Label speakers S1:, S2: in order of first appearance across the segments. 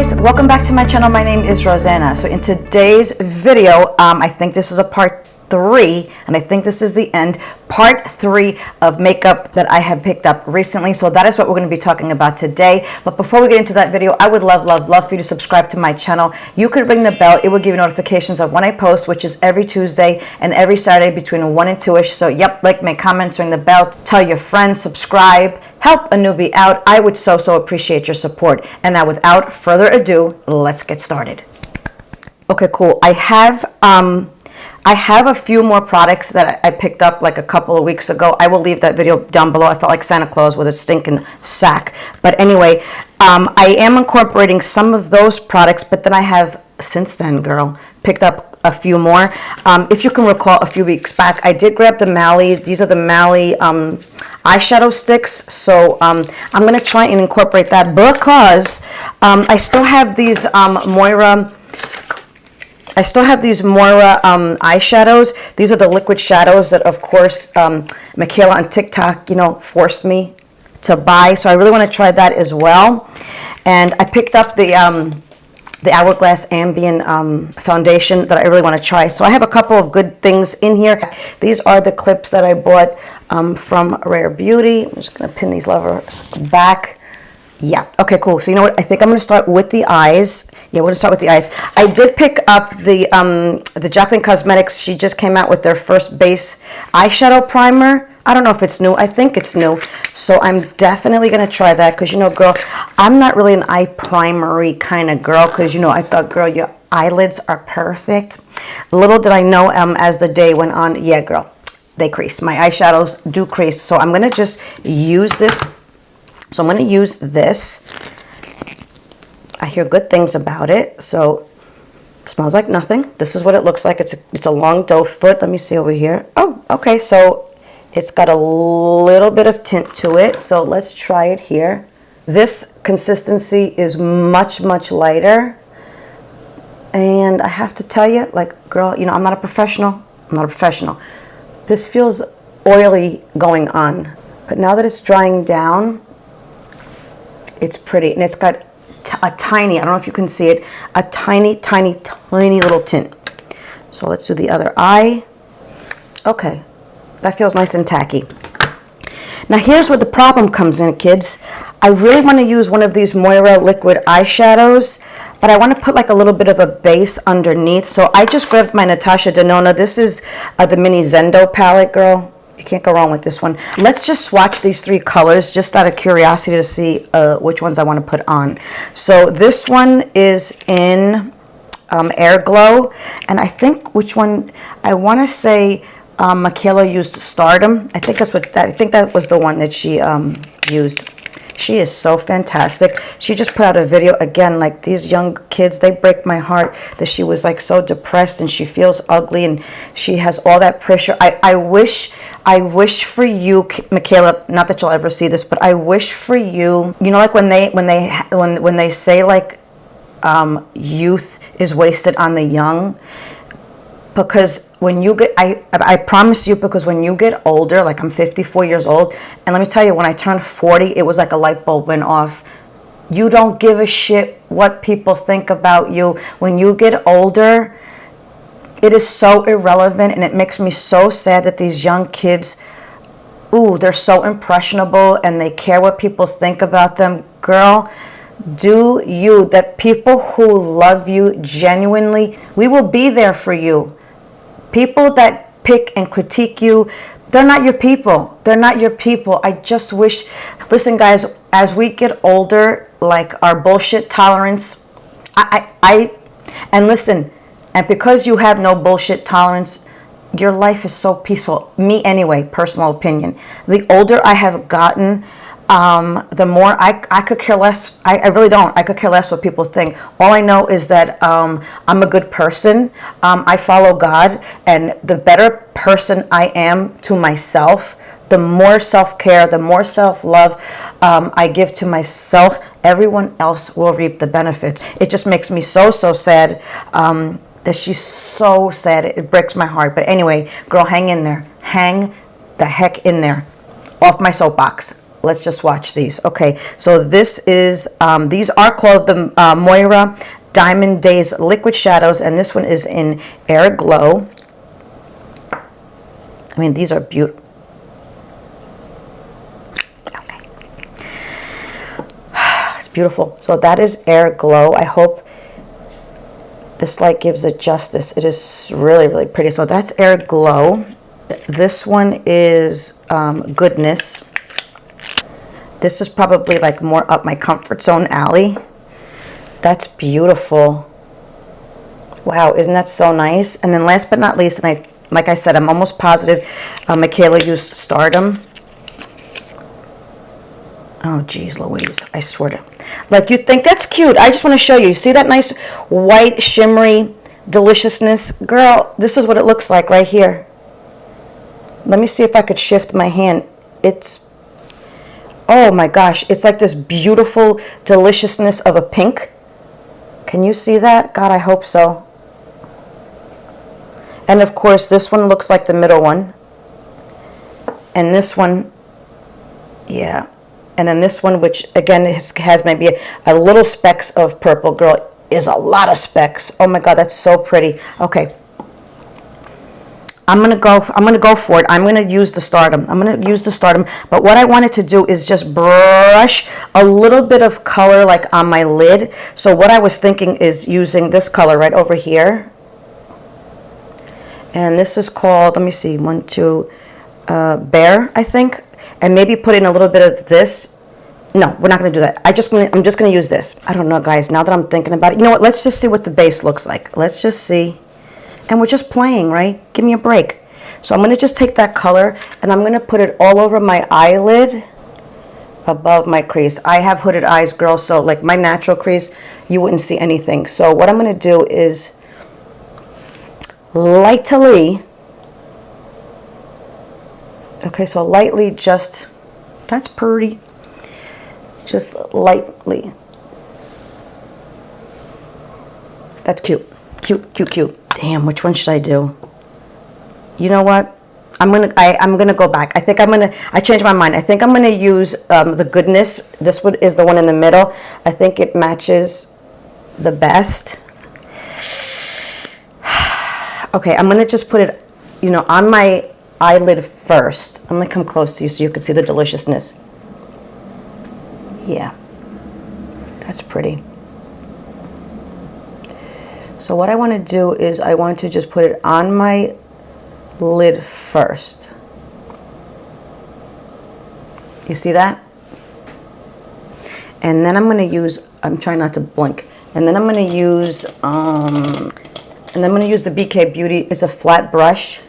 S1: guys, welcome back to my channel. My name is Roseanna. So in today's video, I think this is a part 3, and I think this is the end, part 3 of makeup that I have picked up recently. So that is what we're going to be talking about today. But before we get into that video, I would love for you to subscribe to my channel. You could ring the bell. It will give you notifications of when I post, which is every Tuesday and every Saturday between 1 and 2ish. So yep, like, make comments, ring the bell, tell your friends, subscribe, help a newbie out. I would so appreciate your support. And now without further ado, let's get started. Okay, cool. I have a few more products that I picked up like a couple of weeks ago. I will leave that video down below. I felt like Santa Claus with a stinking sack. But anyway, I am incorporating some of those products, but then I have, since then, girl, picked up a few more. If you can recall, a few weeks back, I did grab the Mally. These are the Mally eyeshadow sticks. So I'm going to try and incorporate that because I still have these Moira eyeshadows. These are the liquid shadows that, of course, Michaela on TikTok, forced me to buy. So I really want to try that as well. And I picked up the Hourglass Ambient foundation that I really want to try. So I have a couple of good things in here. These are the clips that I bought from Rare Beauty. I'm just going to pin these levers back. Yeah, okay, cool. So you know what? I think I'm going to start with the eyes. Yeah, we're going to start with the eyes. I did pick up the Jacqueline Cosmetics. She just came out with their first base eyeshadow primer. I don't know if it's new. I think it's new. So I'm definitely going to try that because, girl, I'm not really an eye primery kind of girl because, I thought, girl, your eyelids are perfect. Little did I know as the day went on, yeah, girl, they crease. My eyeshadows do crease. So I'm going to just use this. So I'm going to use this. I hear good things about it. So it smells like nothing. This is what it looks like. It's a long doe foot. Let me see over here. Oh, okay. So it's got a little bit of tint to it. So let's try it here. This consistency is much lighter. And I have to tell you, like, girl, I'm not a professional. This feels oily going on. But now that it's drying down, it's pretty, and it's got a tiny, I don't know if you can see it, a tiny little tint. So let's do the other eye. Okay, that feels nice and tacky. Now here's where the problem comes in, kids. I really want to use one of these Moira liquid eyeshadows, but I want to put like a little bit of a base underneath. So I just grabbed my Natasha Denona. This is the mini Zendo palette, girl. You can't go wrong with this one. Let's just swatch these 3 colors just out of curiosity to see which ones I want to put on. So this one is in Air Glow, and I think which one, I want to say Michaela used Stardom. I think that was the one that she used. She is so fantastic. She just put out a video again, like, these young kids, they break my heart that she was like so depressed and she feels ugly and she has all that pressure. I wish for you, Michaela, not that you'll ever see this, but I wish for you, like when they say like youth is wasted on the young. Because when you get, I promise you, because when you get older, like I'm 54 years old, and let me tell you, when I turned 40, it was like a light bulb went off. You don't give a shit what people think about you. When you get older, it is so irrelevant, and it makes me so sad that these young kids, they're so impressionable, and they care what people think about them. Girl, do you, that people who love you genuinely, we will be there for you. People that pick and critique you, they're not your people. They're not your people. I just wish, listen guys, as we get older, like our bullshit tolerance, and listen, and because you have no bullshit tolerance, your life is so peaceful. Me anyway, personal opinion. The older I have gotten, the more I could care less. I really don't. I could care less what people think. All I know is that I'm a good person. I follow God, and the better person I am to myself, the more self-care, the more self-love I give to myself, everyone else will reap the benefits. It just makes me so sad that she's so sad. It breaks my heart. But anyway, girl, hang in there. Hang the heck in there. Off my soapbox. let's just watch these. Okay, so this is, these are called the Moira Diamond Days Liquid Shadows, and this one is in Air Glow. I mean, these are beautiful. Okay. It's beautiful. So that is Air Glow. I hope this light gives it justice. It is really, really pretty. So that's Air Glow. This one is Goodness. This is probably like more up my comfort zone alley. That's beautiful. Wow, isn't that so nice? And then last but not least, and like I said, I'm almost positive Michaela used Stardom. Oh, geez, Louise, I swear to. Like, you think that's cute. I just want to show you. See that nice white, shimmery deliciousness? Girl, this is what it looks like right here. Let me see if I could shift my hand. It's, oh my gosh, it's like this beautiful deliciousness of a pink. Can you see that? God, I hope so. And of course, this one looks like the middle one. And this one, yeah. And then this one, which again has maybe a little specks of purple. Girl, is a lot of specks. Oh my God, that's so pretty. Okay. I'm gonna go for it. I'm gonna use the Stardom. But what I wanted to do is just brush a little bit of color like on my lid. So what I was thinking is using this color right over here. And this is called, let me see, Bear, I think. And maybe put in a little bit of this. No, we're not gonna do that. I'm just gonna use this. I don't know, guys, now that I'm thinking about it. You know what, let's just see what the base looks like. Let's just see. And we're just playing, right? Give me a break. So I'm going to just take that color and I'm going to put it all over my eyelid above my crease. I have hooded eyes, girl, so like my natural crease, you wouldn't see anything. So what I'm going to do is lightly, okay, so lightly just, that's pretty, just lightly. That's cute, cute, cute, cute. Damn, which one should I do? You know what? I'm gonna go back. I changed my mind. I think I'm gonna use the Goodness. This one is the one in the middle. I think it matches the best. Okay, I'm gonna just put it, you know, on my eyelid first. I'm gonna come close to you so you can see the deliciousness. Yeah, that's pretty. So what I want to do is I want to just put it on my lid first. You see that? And then I'm going to use, I'm trying not to blink. And then I'm going to use, the BK Beauty. It's a flat brush.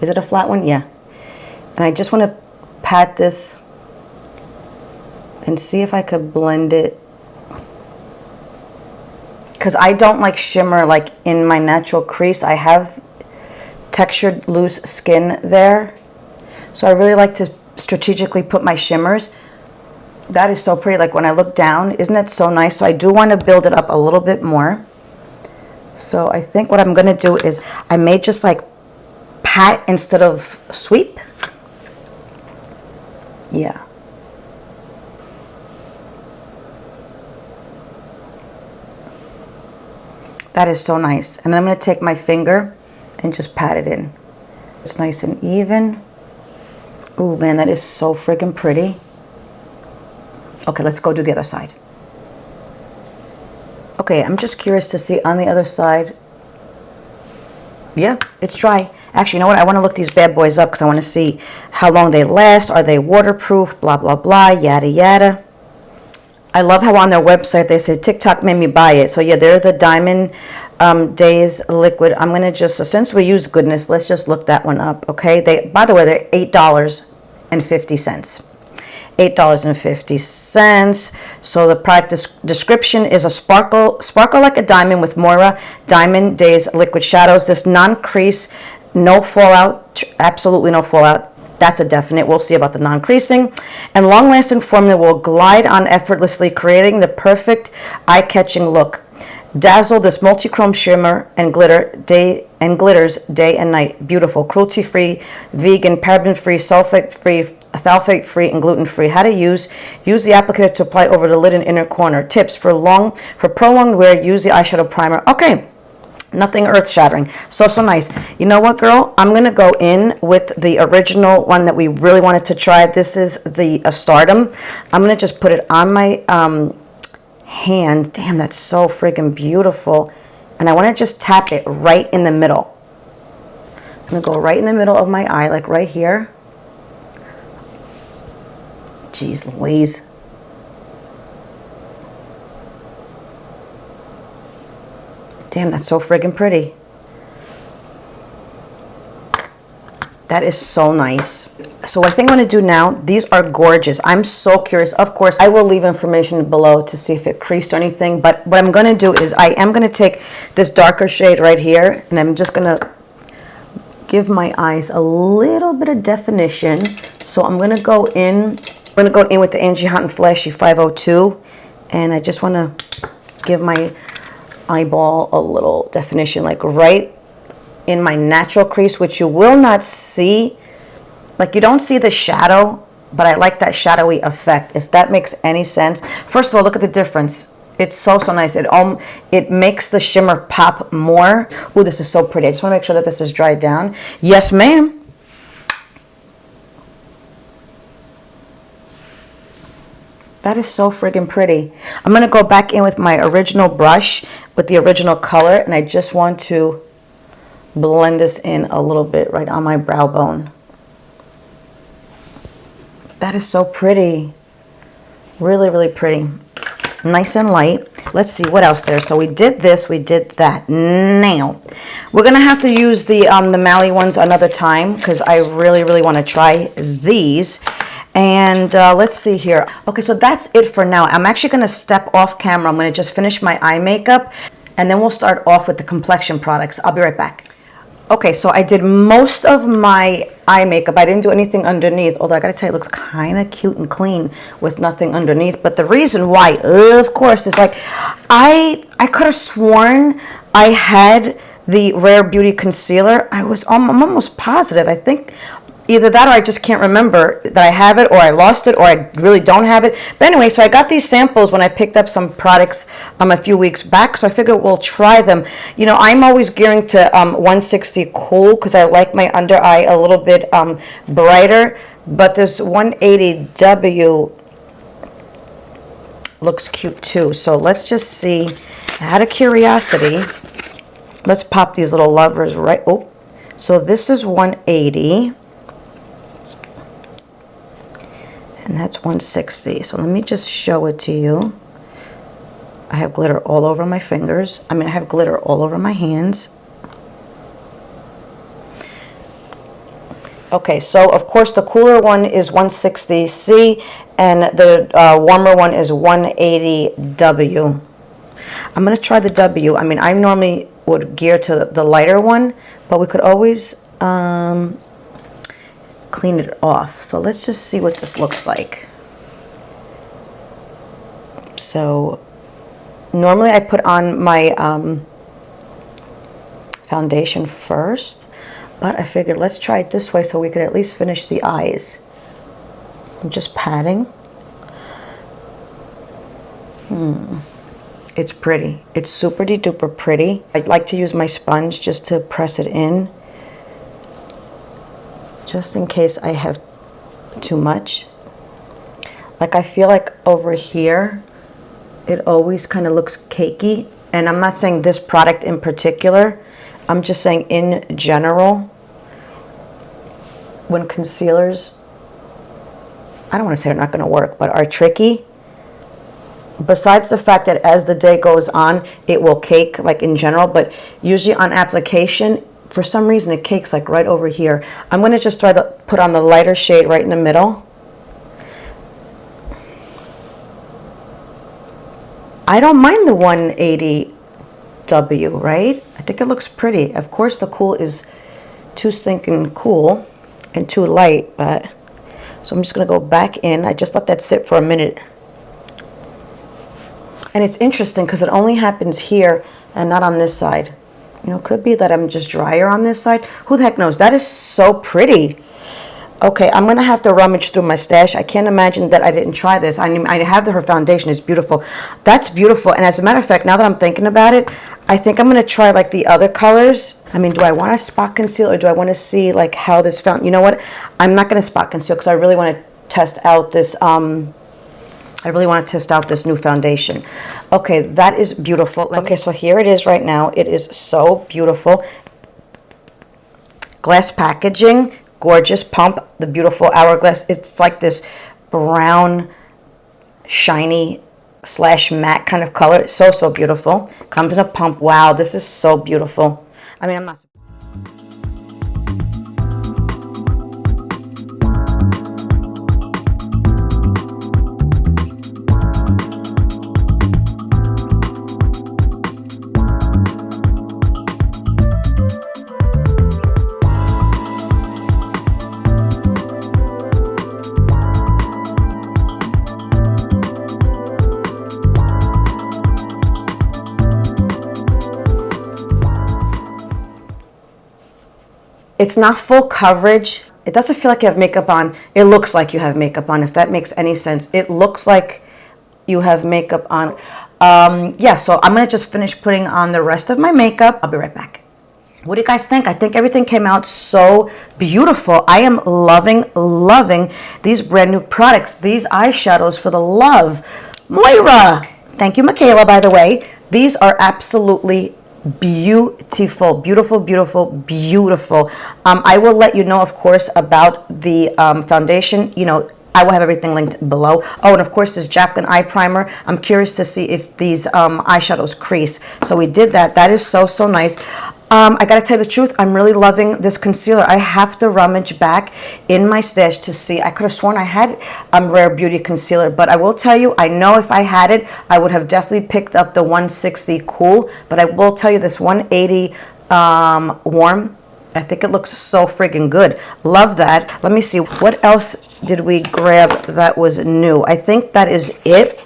S1: Is it a flat one? Yeah. And I just want to pat this and see if I could blend it. Because I don't like shimmer like in my natural crease. I have textured loose skin there. So I really like to strategically put my shimmers. That is so pretty. Like when I look down, isn't that so nice? So I do want to build it up a little bit more. So I think what I'm going to do is I may just like pat instead of sweep. Yeah. That is so nice. And then I'm going to take my finger and just pat it in. It's nice and even. Ooh, man, that is so freaking pretty. Okay, let's go do the other side. Okay, I'm just curious to see on the other side. Yeah, it's dry. Actually, you know what? I want to look these bad boys up because I want to see how long they last. Are they waterproof? Blah, blah, blah, yada, yada. I love how on their website they say TikTok made me buy it. So yeah, they're the Diamond Days Liquid. I'm gonna just, since we use Goodness, let's just look that one up, okay? By the way, they're $8.50. $8.50. So the product description is a sparkle like a diamond with Moira Diamond Days Liquid Shadows. This non-crease, no fallout, absolutely no fallout. That's a definite. We'll see about the non-creasing. And long-lasting formula will glide on effortlessly, creating the perfect eye-catching look. Dazzle this multi-chrome shimmer and glitters day and night. Beautiful, cruelty-free, vegan, paraben-free, sulfate-free, phthalate-free and gluten-free. How to use the applicator to apply over the lid and inner corner. Tips for prolonged wear, use the eyeshadow primer. Okay, nothing earth-shattering. So nice. You know what, girl? I'm going to go in with the original one that we really wanted to try. This is the Stardom. I'm going to just put it on my hand. Damn, that's so freaking beautiful. And I want to just tap it right in the middle. I'm going to go right in the middle of my eye, like right here. Jeez Louise. Damn, that's so friggin' pretty. That is so nice. So what I think I'm going to do now, these are gorgeous. I'm so curious. Of course, I will leave information below to see if it creased or anything. But what I'm going to do is I am going to take this darker shade right here, and I'm just going to give my eyes a little bit of definition. So I'm going to go in. I'm going to go in with the Angie Hot and Flashy 502, and I just want to give my eyeball a little definition, like right in my natural crease, which you will not see. Like, you don't see the shadow, but I like that shadowy effect, if that makes any sense. First of all, look at the difference. It's so nice. It makes the shimmer pop more. Ooh, this is so pretty. I just want to make sure that this is dried down. Yes, ma'am. That is so friggin' pretty. I'm going to go back in with my original brush with the original color, and I just want to blend this in a little bit right on my brow bone. That is so pretty. Really, really pretty. Nice and light. Let's see what else there. So we did this, we did that. Now, we're going to have to use the Mally ones another time, because I really, really want to try these. And let's see here. Okay, so that's it for now. I'm actually going to step off camera. I'm going to just finish my eye makeup, and then we'll start off with the complexion products. I'll be right back. Okay, so I did most of my eye makeup. I didn't do anything underneath, although I gotta tell you, it looks kind of cute and clean with nothing underneath. But the reason why, of course, is like I could have sworn I had the Rare Beauty concealer. I'm almost positive. I think either that or I just can't remember that I have it, or I lost it, or I really don't have it. But anyway, so I got these samples when I picked up some products a few weeks back, so I figured we'll try them. You know, I'm always gearing to 160 Cool, because I like my under eye a little bit brighter, but this 180W looks cute too. So let's just see, out of curiosity, let's pop these little lovers right. Oh, so this is 180. And that's 160. So let me just show it to you. I have glitter all over my fingers. I have glitter all over my hands. Okay, so of course the cooler one is 160C, and the warmer one is 180W. I'm going to try the W. I normally would gear to the lighter one, but we could always clean it off. So let's just see what this looks like. So normally I put on my foundation first, but I figured let's try it this way so we could at least finish the eyes. I'm just patting. It's pretty. It's super duper pretty. I'd like to use my sponge just to press it in, just in case I have too much. Like, I feel like over here it always kind of looks cakey, and I'm not saying this product in particular, I'm just saying in general, when concealers, I don't want to say they're not going to work, but are tricky, besides the fact that as the day goes on it will cake, like in general, but usually on application, for some reason it cakes like right over here. I'm going to just try to put on the lighter shade right in the middle. I don't mind the 180W, right? I think it looks pretty. Of course the cool is too stinking cool and too light, but so I'm just going to go back in. I just let that sit for a minute. And it's interesting because it only happens here and not on this side. You know, it could be that I'm just drier on this side. Who the heck knows? That is so pretty. Okay, I'm gonna have to rummage through my stash. I can't imagine that I didn't try this. I mean, I have her foundation. It's beautiful. That's beautiful. And as a matter of fact, now that I'm thinking about it, I think I'm gonna try like the other colors. I mean, do I want to spot conceal or do I want to see like how this found? You know what? I'm not gonna spot conceal because I really want to test out this. I really want to test out this new foundation. Okay, that is beautiful. Okay, so here it is right now. It is so beautiful. Glass packaging. Gorgeous pump, the beautiful hourglass. It's like this brown, shiny / matte kind of color. So beautiful. Comes in a pump. Wow, this is so beautiful. I mean, I'm not. It's not full coverage. It doesn't feel like you have makeup on. It looks like you have makeup on, if that makes any sense. It looks like you have makeup on. Yeah, so I'm going to just finish putting on the rest of my makeup. I'll be right back. What do you guys think? I think everything came out so beautiful. I am loving these brand new products. These eyeshadows, for the love. Moira! Thank you, Michaela, by the way. These are absolutely beautiful. I will let you know, of course, about the foundation. You know, I will have everything linked below. Oh, and of course, this Jaclyn eye primer. I'm curious to see if these eyeshadows crease. So we did that. That is so nice. I gotta tell you the truth, I'm really loving this concealer. I have to rummage back in my stash to see. I could have sworn I had Rare Beauty concealer, but I will tell you, I know if I had it, I would have definitely picked up the 160 Cool, but I will tell you this 180 Warm, I think it looks so friggin' good. Love that. Let me see, what else did we grab that was new? I think that is it.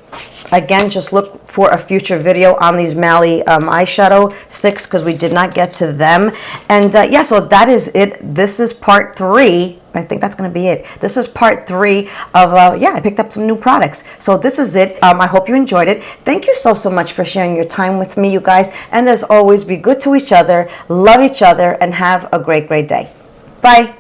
S1: Again, just look for a future video on these Mally eyeshadow sticks because we did not get to them. And yeah, so that is it. This is part 3. I think that's going to be it. This is part 3 of, yeah, I picked up some new products. So this is it. I hope you enjoyed it. Thank you so much for sharing your time with me, you guys. And as always, be good to each other, love each other, and have a great day. Bye.